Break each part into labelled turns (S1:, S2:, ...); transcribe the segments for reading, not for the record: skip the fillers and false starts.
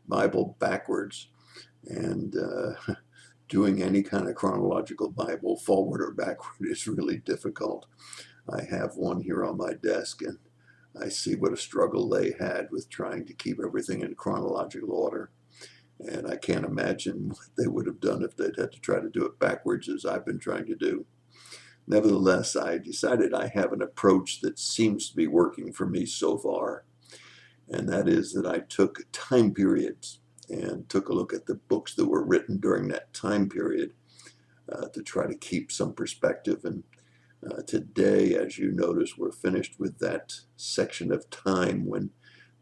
S1: Bible backwards, and doing any kind of chronological Bible forward or backward is really difficult. I have one here on my desk, and I see what a struggle they had with trying to keep everything in chronological order. And I can't imagine what they would have done if they'd had to try to do it backwards as I've been trying to do. Nevertheless, I decided I have an approach that seems to be working for me so far, and that is that I took time periods and took a look at the books that were written during that time period to try to keep some perspective. And today, as you notice, we're finished with that section of time when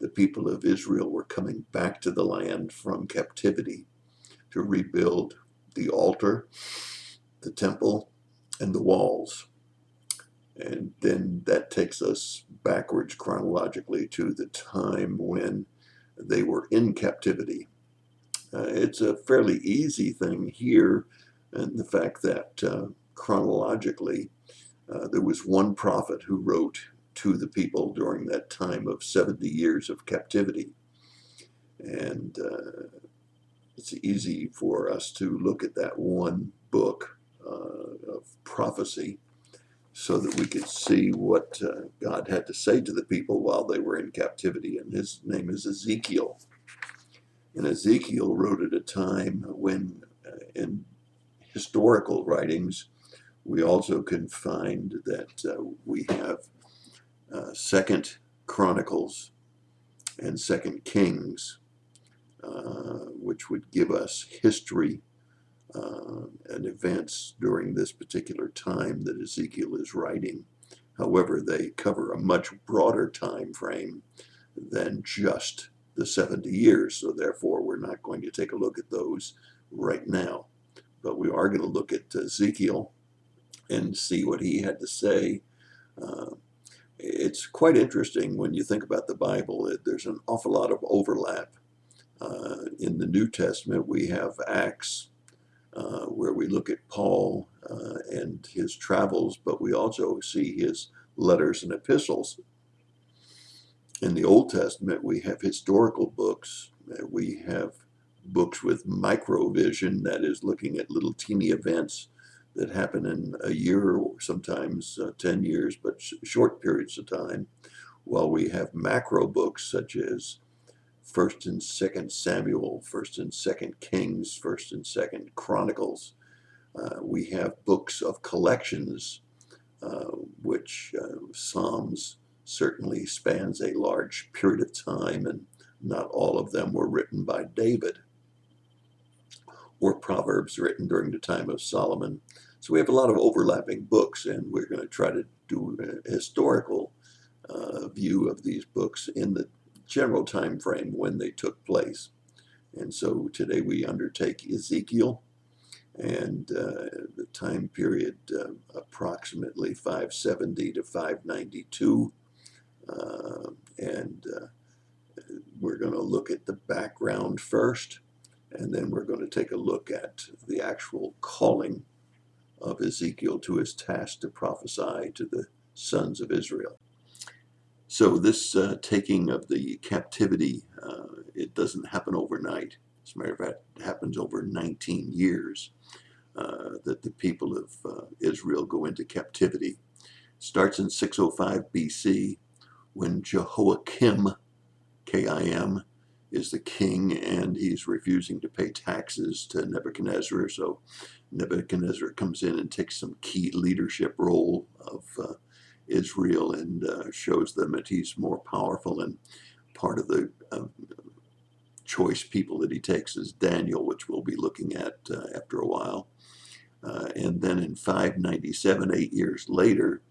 S1: the people of Israel were coming back to the land from captivity to rebuild the altar, the temple, and the walls. And then that takes us backwards chronologically to the time when they were in captivity. It's a fairly easy thing here, and the fact that chronologically there was one prophet who wrote to the people during that time of 70 years of captivity. And it's easy for us to look at that one book of prophecy so that we could see what God had to say to the people while they were in captivity. And his name is Ezekiel. And Ezekiel wrote at a time when, in historical writings, we also can find that we have Second Chronicles and Second Kings, which would give us history and events during this particular time that Ezekiel is writing. However, they cover a much broader time frame than just the 70 years, so therefore we're not going to take a look at those right now. But we are going to look at Ezekiel and see what he had to say. It's quite interesting when you think about the Bible. There's an awful lot of overlap. In the New Testament, we have Acts, where we look at Paul and his travels, but we also see his letters and epistles. In the Old Testament, we have historical books. We have books with microvision, that is, looking at little teeny events that happen in a year or sometimes 10 years, but short periods of time, while we have macro books such as First and Second Samuel, First and Second Kings, First and Second Chronicles. We have books of collections, which Psalms certainly spans a large period of time, and not all of them were written by David, or Proverbs written during the time of Solomon. So we have a lot of overlapping books, and we're going to try to do a historical view of these books in the general time frame when they took place. And so today we undertake Ezekiel, and the time period approximately 570 to 592. And we're going to look at the background first, and then we're going to take a look at the actual calling of Ezekiel to his task to prophesy to the sons of Israel. So this taking of the captivity, it doesn't happen overnight. As a matter of fact, it happens over 19 years that the people of Israel go into captivity. It starts in 605 BC when Jehoiakim, K-I-M, is the king, and he's refusing to pay taxes to Nebuchadnezzar. So Nebuchadnezzar comes in and takes some key leadership role of Israel and shows them that he's more powerful. And part of the choice people that he takes is Daniel, which we'll be looking at after a while. And then in 597, 8 years later,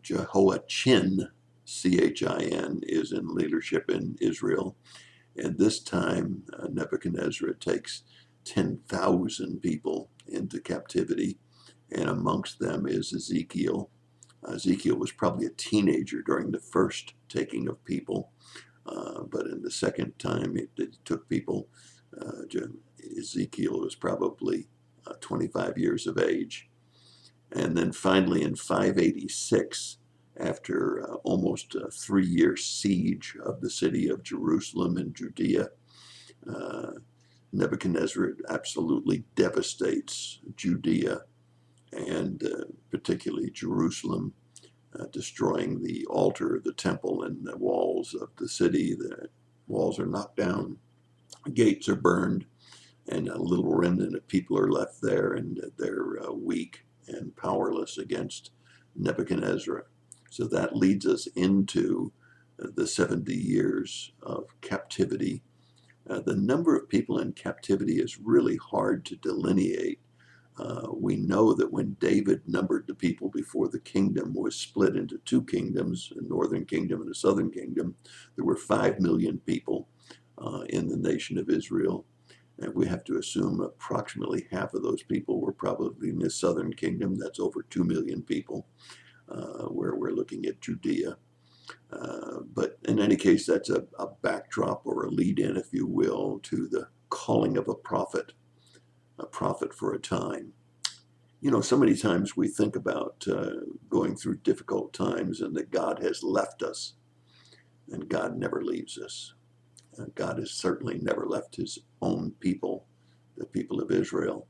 S1: Jehoiachin, C-H-I-N, is in leadership in Israel. And this time, Nebuchadnezzar takes 10,000 people into captivity, and amongst them is Ezekiel. Ezekiel was probably a teenager during the first taking of people, but in the second time it took people, Ezekiel was probably 25 years of age. And then finally in 586, after almost a 3-year siege of the city of Jerusalem in Judea. Nebuchadnezzar absolutely devastates Judea and particularly Jerusalem, destroying the altar, the temple, and the walls of the city. The walls are knocked down, gates are burned, and a little remnant of people are left there, and they're weak and powerless against Nebuchadnezzar. So that leads us into the 70 years of captivity. The number of people in captivity is really hard to delineate. We know that when David numbered the people before the kingdom was split into two kingdoms, a northern kingdom and a southern kingdom, there were 5 million people in the nation of Israel. And we have to assume approximately half of those people were probably in the southern kingdom. That's over 2 million people, where we're looking at Judea. But in any case, that's a backdrop or a lead-in, if you will, to the calling of a prophet for a time. You know, so many times we think about going through difficult times and that God has left us, and God never leaves us. God has certainly never left his own people, the people of Israel,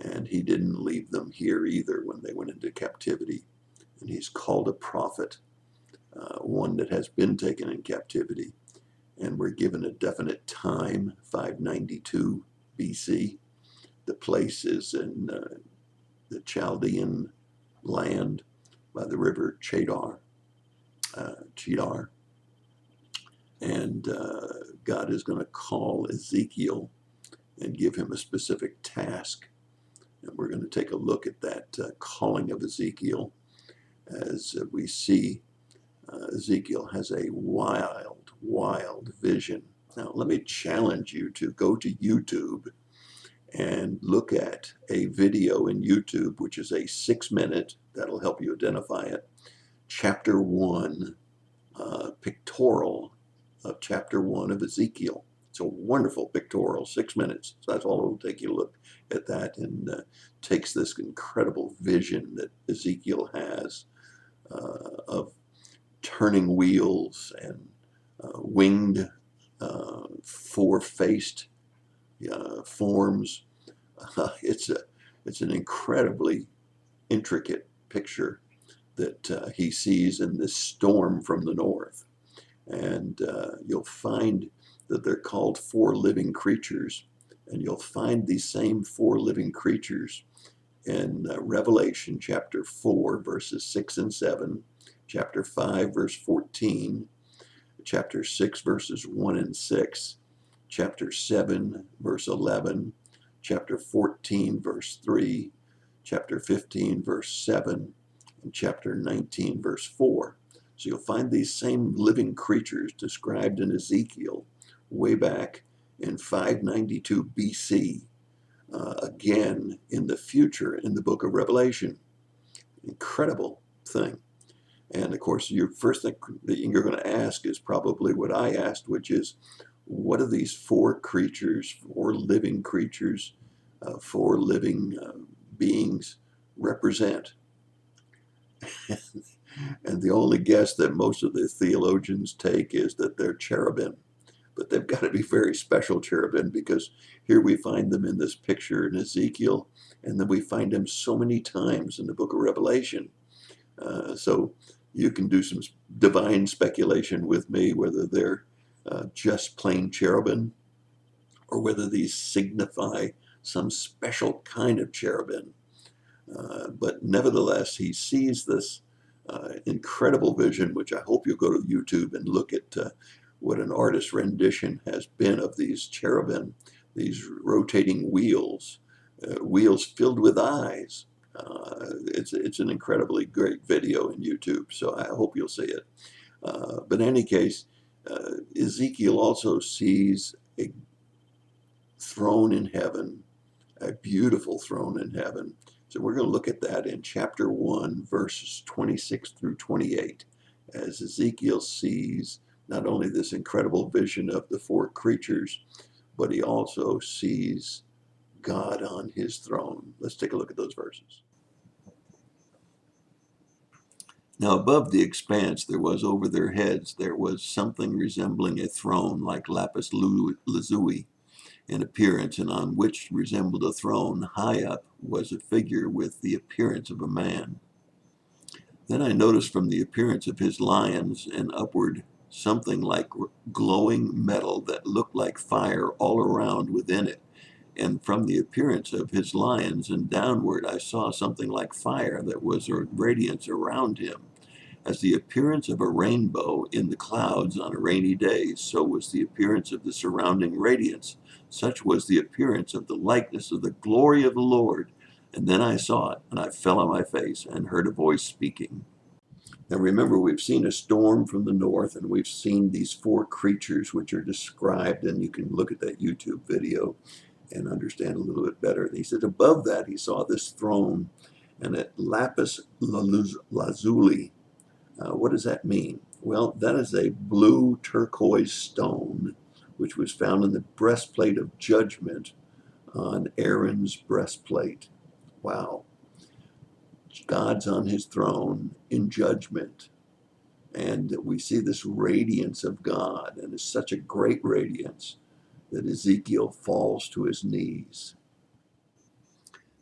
S1: and he didn't leave them here either when they went into captivity. And he's called a prophet, one that has been taken in captivity, and we're given a definite time, 592 BC. The place is in the Chaldean land by the river Chebar. And God is going to call Ezekiel and give him a specific task. And we're going to take a look at that calling of Ezekiel as we see Ezekiel has a wild vision. Now, let me challenge you to go to YouTube and look at a video in YouTube, which is a 6-minute, that'll help you identify it, chapter 1, pictorial of chapter 1 of Ezekiel. It's a wonderful pictorial, 6 minutes. So that's all it'll take you to look at that, and takes this incredible vision that Ezekiel has of turning wheels and winged, four-faced forms. It's an incredibly intricate picture that he sees in this storm from the north. And you'll find that they're called 4 living creatures. And you'll find these same 4 living creatures in Revelation chapter 4, verses 6 and 7, chapter 5, verse 14, chapter 6, verses 1 and 6, chapter 7, verse 11, chapter 14, verse 3, chapter 15, verse 7, and chapter 19, verse 4. So you'll find these same living creatures described in Ezekiel way back in 592 BC, again in the future in the book of Revelation. Incredible thing. And of course, your first thing that you're going to ask is probably what I asked, which is, what do these 4 creatures, 4 living creatures, 4 living beings represent? And the only guess that most of the theologians take is that they're cherubim. But they've got to be very special cherubim, because here we find them in this picture in Ezekiel, and then we find them so many times in the book of Revelation. So you can do some divine speculation with me, whether they're just plain cherubim, or whether these signify some special kind of cherubim. But nevertheless, he sees this incredible vision, which I hope you'll go to YouTube and look at what an artist's rendition has been of these cherubim, these rotating wheels, wheels filled with eyes. It's an incredibly great video in YouTube, so I hope you'll see it. But in any case, Ezekiel also sees a throne in heaven, a beautiful throne in heaven. So we're going to look at that in chapter 1, verses 26 through 28, as Ezekiel sees not only this incredible vision of the 4 creatures, but he also sees God on his throne. Let's take a look at those verses. Now above the expanse there was over their heads there was something resembling a throne like lapis lazuli in appearance, and on which resembled a throne. High up was a figure with the appearance of a man. Then I noticed from the appearance of his lions and upward something like glowing metal that looked like fire all around within it. And from the appearance of his lions and downward, I saw something like fire that was a radiance around him. As the appearance of a rainbow in the clouds on a rainy day, so was the appearance of the surrounding radiance. Such was the appearance of the likeness of the glory of the Lord. And then I saw it, and I fell on my face and heard a voice speaking. Now remember, we've seen a storm from the north, and we've seen these four creatures which are described, and you can look at that YouTube video and understand a little bit better. And he said above that he saw this throne and at lapis lazuli. What does that mean? Well, that is a blue turquoise stone which was found in the breastplate of judgment on Aaron's breastplate. Wow. God's on his throne in judgment. And we see this radiance of God, and it's such a great radiance that Ezekiel falls to his knees.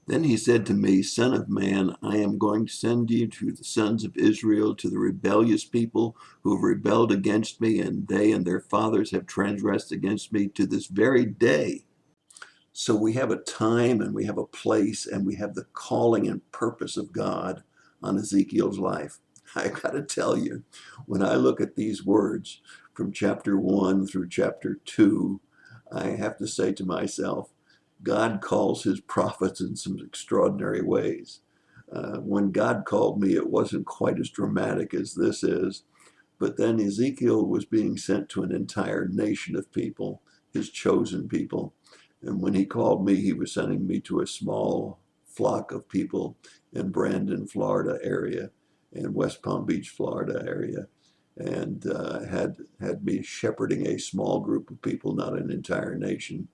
S1: Then he said to me, Son of man, I am going to send you to the sons of Israel, to the rebellious people who have rebelled against me, and they and their fathers have transgressed against me to this very day. So we have a time and we have a place and we have the calling and purpose of God on Ezekiel's life. I got to tell you, when I look at these words from chapter 1 through chapter 2, I have to say to myself, God calls his prophets in some extraordinary ways. When God called me, it wasn't quite as dramatic as this is, but then Ezekiel was being sent to an entire nation of people, his chosen people. And when he called me, he was sending me to a small flock of people in Brandon, Florida area, and West Palm Beach, Florida area, and had me shepherding a small group of people, not an entire nation.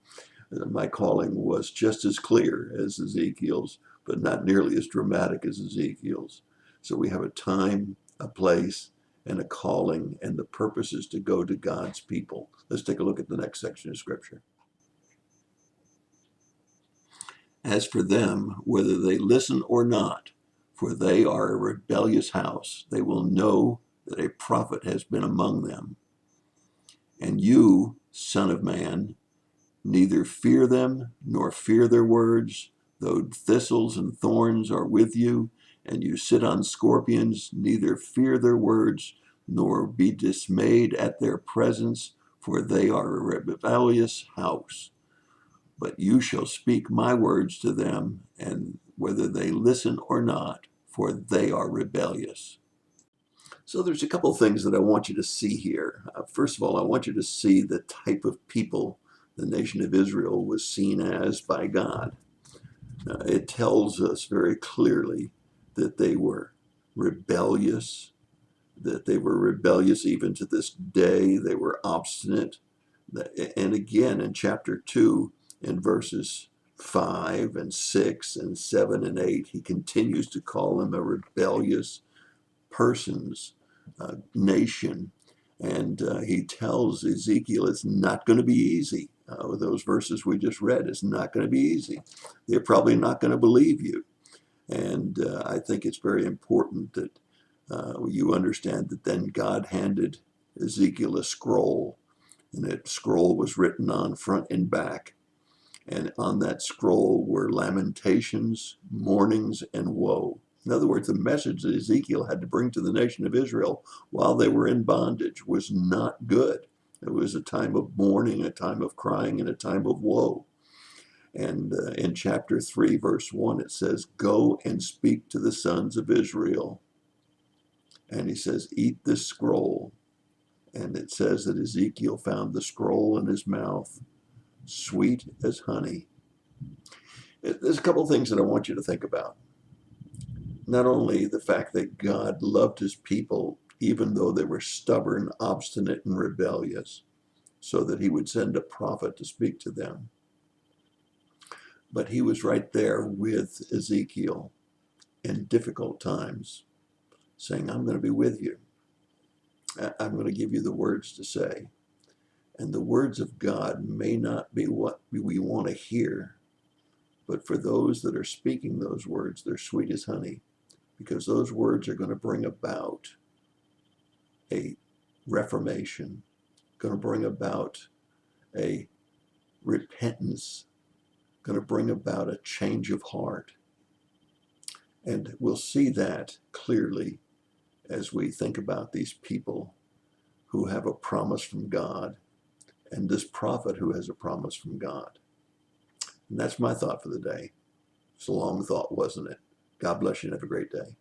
S1: My calling was just as clear as Ezekiel's, but not nearly as dramatic as Ezekiel's. So we have a time, a place, and a calling, and the purpose is to go to God's people. Let's take a look at the next section of Scripture. As for them, whether they listen or not, for they are a rebellious house, they will know that a prophet has been among them. And you, son of man, neither fear them nor fear their words, though thistles and thorns are with you, and you sit on scorpions, neither fear their words nor be dismayed at their presence, for they are a rebellious house. But you shall speak my words to them, and whether they listen or not, for they are rebellious. So there's a couple of things that I want you to see here. First of all, I want you to see the type of people the nation of Israel was seen as by God. It tells us very clearly that they were rebellious, even to this day. They were obstinate. And again, in chapter 2, in verses 5 and 6 and 7 and 8, he continues to call them a rebellious nation. And he tells Ezekiel it's not going to be easy. Those verses we just read, it's not going to be easy. They're probably not going to believe you. And I think it's very important that you understand that then God handed Ezekiel a scroll, and that scroll was written on front and back. And on that scroll were lamentations, mournings, and woe. In other words, the message that Ezekiel had to bring to the nation of Israel while they were in bondage was not good. It was a time of mourning, a time of crying, and a time of woe. And in chapter 3, verse 1, it says, Go and speak to the sons of Israel. And he says, Eat this scroll. And it says that Ezekiel found the scroll in his mouth, sweet as honey. There's a couple of things that I want you to think about. Not only the fact that God loved his people, even though they were stubborn, obstinate, and rebellious, so that he would send a prophet to speak to them, but he was right there with Ezekiel in difficult times. saying, I'm going to be with you. I'm going to give you the words to say. And the words of God may not be what we want to hear, but for those that are speaking those words, they're sweet as honey, because those words are going to bring about a reformation, going to bring about a repentance, going to bring about a change of heart. And we'll see that clearly as we think about these people who have a promise from God and this prophet who has a promise from God. And that's my thought for the day. It's a long thought, wasn't it? God bless you and have a great day.